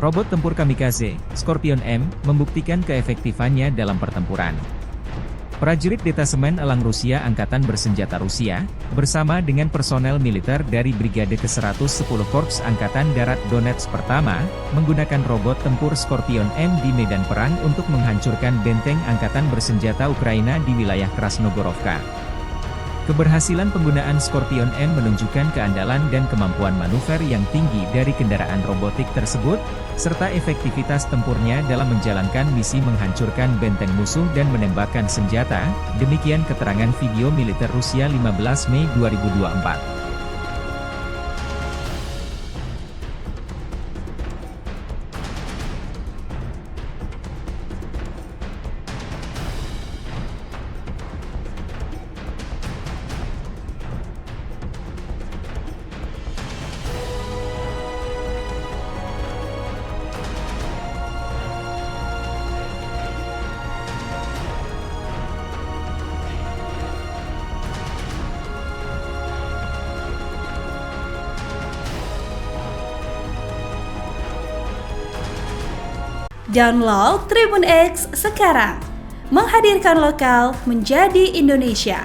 Robot tempur kamikaze, Scorpion M, membuktikan keefektifannya dalam pertempuran. Prajurit Detasemen Elang Rusia Angkatan Bersenjata Rusia, bersama dengan personel militer dari Brigade ke-110 Korps Angkatan Darat Donetsk Pertama, menggunakan robot tempur Scorpion M di medan perang untuk menghancurkan benteng Angkatan Bersenjata Ukraina di wilayah Krasnogorovka. Keberhasilan penggunaan Scorpion M menunjukkan keandalan dan kemampuan manuver yang tinggi dari kendaraan robotik tersebut, serta efektivitas tempurnya dalam menjalankan misi menghancurkan benteng musuh dan menembakkan senjata, demikian keterangan video militer Rusia 15 Mei 2024. Download Tribun X sekarang, menghadirkan lokal menjadi Indonesia.